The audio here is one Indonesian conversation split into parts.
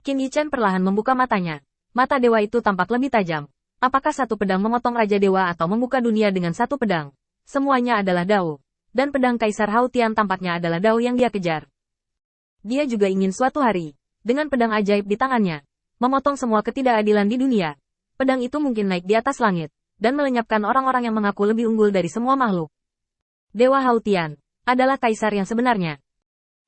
Qin Yichen perlahan membuka matanya. Mata dewa itu tampak lebih tajam. Apakah satu pedang memotong Raja Dewa atau membuka dunia dengan satu pedang? Semuanya adalah Dao. Dan pedang Kaisar Hautian tampaknya adalah Dao yang dia kejar. Dia juga ingin suatu hari, dengan pedang ajaib di tangannya, memotong semua ketidakadilan di dunia. Pedang itu mungkin naik di atas langit, dan melenyapkan orang-orang yang mengaku lebih unggul dari semua makhluk. Dewa Hautian adalah kaisar yang sebenarnya.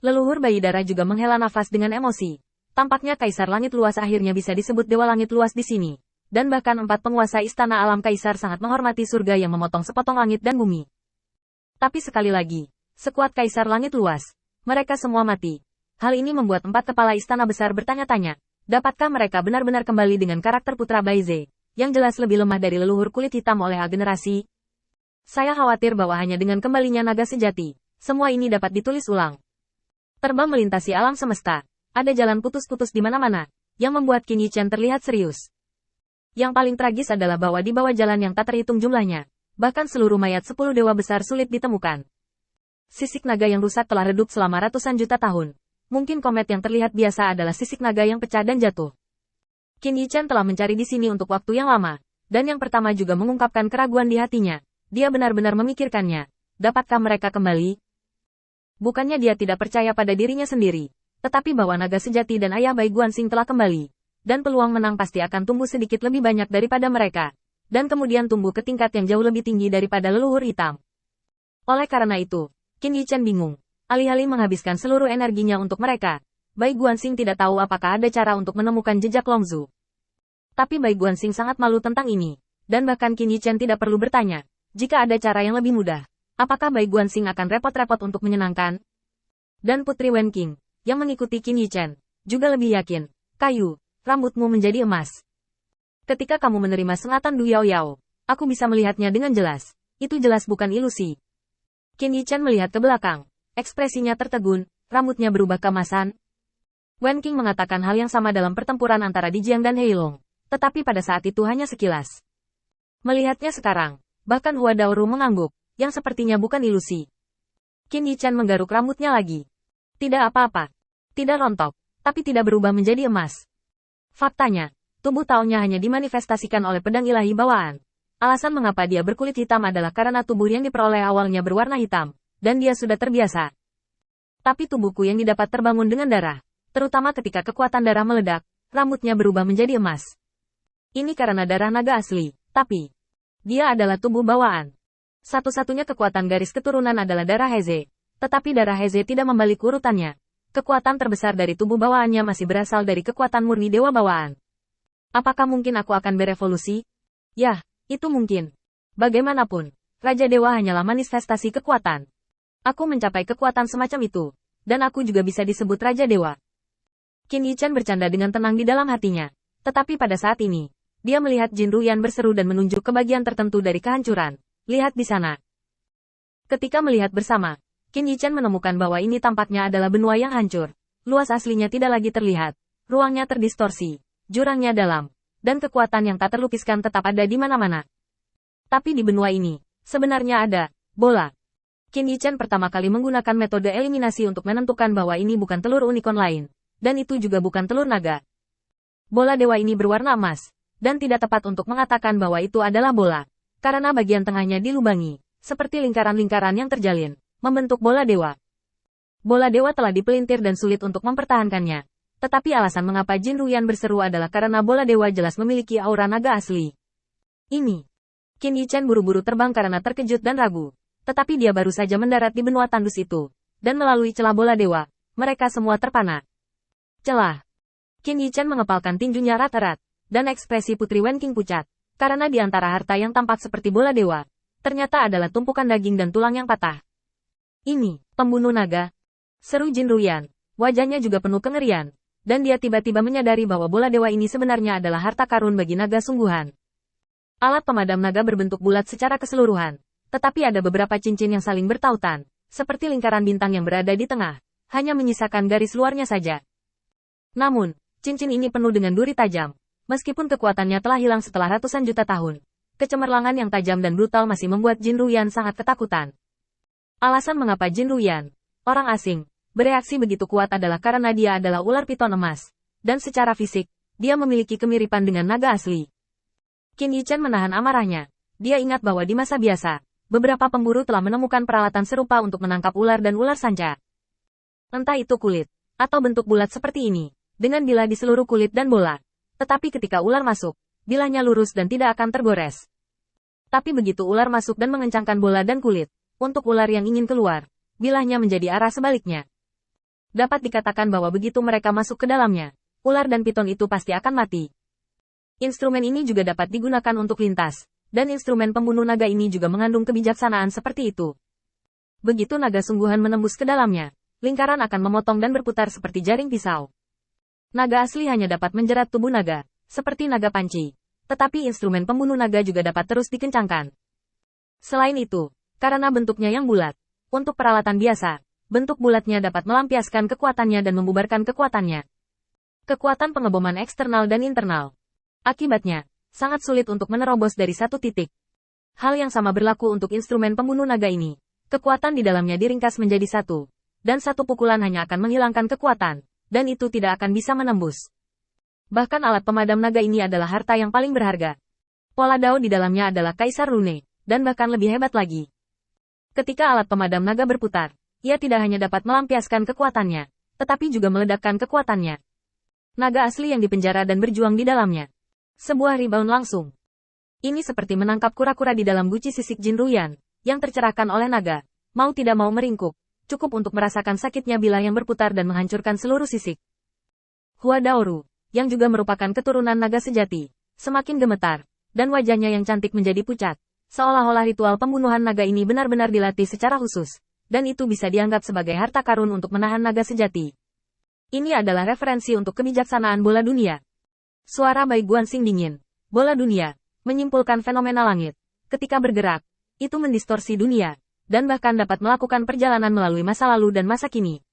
Leluhur bayi darah juga menghela nafas dengan emosi. Tampaknya kaisar langit luas akhirnya bisa disebut dewa langit luas di sini. Dan bahkan 4 penguasa istana alam kaisar sangat menghormati surga yang memotong sepotong langit dan bumi. Tapi sekali lagi, sekuat kaisar langit luas, mereka semua mati. Hal ini membuat 4 kepala istana besar bertanya-tanya, dapatkah mereka benar-benar kembali dengan karakter putra Baize, yang jelas lebih lemah dari leluhur kulit hitam oleh A generasi? Saya khawatir bahwa hanya dengan kembalinya naga sejati, semua ini dapat ditulis ulang. Terbang melintasi alam semesta, ada jalan putus-putus di mana-mana, yang membuat Qin Yichen terlihat serius. Yang paling tragis adalah bahwa di bawah jalan yang tak terhitung jumlahnya, bahkan seluruh mayat 10 dewa besar sulit ditemukan. Sisik naga yang rusak telah redup selama ratusan juta tahun. Mungkin komet yang terlihat biasa adalah sisik naga yang pecah dan jatuh. Qin Yichen telah mencari di sini untuk waktu yang lama, dan yang pertama juga mengungkapkan keraguan di hatinya. Dia benar-benar memikirkannya. Dapatkah mereka kembali? Bukannya dia tidak percaya pada dirinya sendiri, tetapi bahwa naga sejati dan ayah Bai Guanxing telah kembali. Dan peluang menang pasti akan tumbuh sedikit lebih banyak daripada mereka. Dan kemudian tumbuh ke tingkat yang jauh lebih tinggi daripada leluhur hitam. Oleh karena itu, Qin Yichen bingung. Alih-alih menghabiskan seluruh energinya untuk mereka, Bai Guanxing tidak tahu apakah ada cara untuk menemukan jejak Longzhu. Tapi Bai Guanxing sangat malu tentang ini. Dan bahkan Qin Yichen tidak perlu bertanya, jika ada cara yang lebih mudah, apakah Bai Guanxing akan repot-repot untuk menyenangkan? Dan Putri Wen Qing, yang mengikuti Qin Yichen, juga lebih yakin, kayu. Rambutmu menjadi emas. Ketika kamu menerima sengatan Du Yao Yao, aku bisa melihatnya dengan jelas. Itu jelas bukan ilusi. Qin Yichen melihat ke belakang. Ekspresinya tertegun, rambutnya berubah keemasan. Wen Qing mengatakan hal yang sama dalam pertempuran antara Di Jiang dan Heilong. Tetapi pada saat itu hanya sekilas. Melihatnya sekarang, bahkan Hua Daoru mengangguk, yang sepertinya bukan ilusi. Qin Yichen menggaruk rambutnya lagi. Tidak apa-apa. Tidak rontok, tapi tidak berubah menjadi emas. Faktanya, tubuh Taonya hanya dimanifestasikan oleh pedang ilahi bawaan. Alasan mengapa dia berkulit hitam adalah karena tubuh yang diperoleh awalnya berwarna hitam, dan dia sudah terbiasa. Tapi tubuhku yang didapat terbangun dengan darah, terutama ketika kekuatan darah meledak, rambutnya berubah menjadi emas. Ini karena darah naga asli, tapi dia adalah tubuh bawaan. Satu-satunya kekuatan garis keturunan adalah darah Heze, tetapi darah Heze tidak membalik urutannya. Kekuatan terbesar dari tubuh bawaannya masih berasal dari kekuatan murni dewa bawaan. Apakah mungkin aku akan berevolusi? Yah, itu mungkin. Bagaimanapun, Raja Dewa hanyalah manifestasi kekuatan. Aku mencapai kekuatan semacam itu, dan aku juga bisa disebut Raja Dewa. Qin Yichen bercanda dengan tenang di dalam hatinya. Tetapi pada saat ini, dia melihat Jin Ruyan berseru dan menunjuk ke bagian tertentu dari kehancuran. Lihat di sana. Ketika melihat bersama, Qin Yichen menemukan bahwa ini tampaknya adalah benua yang hancur. Luas aslinya tidak lagi terlihat. Ruangnya terdistorsi. Jurangnya dalam. Dan kekuatan yang tak terlukiskan tetap ada di mana-mana. Tapi di benua ini, sebenarnya ada bola. Qin Yichen pertama kali menggunakan metode eliminasi untuk menentukan bahwa ini bukan telur unicorn lain. Dan itu juga bukan telur naga. Bola dewa ini berwarna emas. Dan tidak tepat untuk mengatakan bahwa itu adalah bola. Karena bagian tengahnya dilubangi. Seperti lingkaran-lingkaran yang terjalin. Membentuk bola dewa. Bola dewa telah dipelintir dan sulit untuk mempertahankannya. Tetapi alasan mengapa Jin Ruyan berseru adalah karena bola dewa jelas memiliki aura naga asli. Ini. Qin Yichen buru-buru terbang karena terkejut dan ragu. Tetapi dia baru saja mendarat di benua tandus itu. Dan melalui celah bola dewa, mereka semua terpana. Celah. Qin Yichen mengepalkan tinjunya erat-erat. Dan ekspresi Putri Wen Qing pucat. Karena di antara harta yang tampak seperti bola dewa, ternyata adalah tumpukan daging dan tulang yang patah. Ini, pembunuh naga. Seru Jin Ruyan. Wajahnya juga penuh kengerian. Dan dia tiba-tiba menyadari bahwa bola dewa ini sebenarnya adalah harta karun bagi naga sungguhan. Alat pemadam naga berbentuk bulat secara keseluruhan. Tetapi ada beberapa cincin yang saling bertautan. Seperti lingkaran bintang yang berada di tengah. Hanya menyisakan garis luarnya saja. Namun, cincin ini penuh dengan duri tajam. Meskipun kekuatannya telah hilang setelah ratusan juta tahun. Kecemerlangan yang tajam dan brutal masih membuat Jin Ruyan sangat ketakutan. Alasan mengapa Jin Ruyan, orang asing, bereaksi begitu kuat adalah karena dia adalah ular piton emas. dan secara fisik, dia memiliki kemiripan dengan naga asli. Qin Yichen menahan amarahnya. Dia ingat bahwa di masa biasa, beberapa pemburu telah menemukan peralatan serupa untuk menangkap ular dan ular sanca. Entah itu kulit, atau bentuk bulat seperti ini, dengan bilah di seluruh kulit dan bola. Tetapi ketika ular masuk, bilahnya lurus dan tidak akan tergores. Tapi begitu ular masuk dan mengencangkan bola dan kulit, untuk ular yang ingin keluar, bilahnya menjadi arah sebaliknya. Dapat dikatakan bahwa begitu mereka masuk ke dalamnya, ular dan piton itu pasti akan mati. Instrumen ini juga dapat digunakan untuk lintas, dan instrumen pembunuh naga ini juga mengandung kebijaksanaan seperti itu. Begitu naga sungguhan menembus ke dalamnya, lingkaran akan memotong dan berputar seperti jaring pisau. Naga asli hanya dapat menjerat tubuh naga, seperti naga panci. Tetapi instrumen pembunuh naga juga dapat terus dikencangkan. Selain itu, karena bentuknya yang bulat, untuk peralatan biasa, bentuk bulatnya dapat melampiaskan kekuatannya dan membubarkan kekuatannya. Kekuatan pengeboman eksternal dan internal. Akibatnya, sangat sulit untuk menerobos dari satu titik. Hal yang sama berlaku untuk instrumen pembunuh naga ini. Kekuatan di dalamnya diringkas menjadi satu, dan satu pukulan hanya akan menghilangkan kekuatan, dan itu tidak akan bisa menembus. Bahkan alat pemadam naga ini adalah harta yang paling berharga. Pola Dao di dalamnya adalah Kaisar Rune, dan bahkan lebih hebat lagi. Ketika alat pemadam naga berputar, ia tidak hanya dapat melampiaskan kekuatannya, tetapi juga meledakkan kekuatannya. Naga asli yang dipenjara dan berjuang di dalamnya. Sebuah rebound langsung. Ini seperti menangkap kura-kura di dalam guci sisik Jin Ruyan, yang tercerahkan oleh naga, mau tidak mau meringkuk, cukup untuk merasakan sakitnya bilah yang berputar dan menghancurkan seluruh sisik. Hua Daoru, yang juga merupakan keturunan naga sejati, semakin gemetar, dan wajahnya yang cantik menjadi pucat, seolah-olah ritual pembunuhan naga ini benar-benar dilatih secara khusus, dan itu bisa dianggap sebagai harta karun untuk menahan naga sejati. Ini adalah referensi untuk kebijaksanaan bola dunia. Suara Bai Guansing dingin. Bola dunia, menyimpulkan fenomena langit. Ketika bergerak, itu mendistorsi dunia, dan bahkan dapat melakukan perjalanan melalui masa lalu dan masa kini.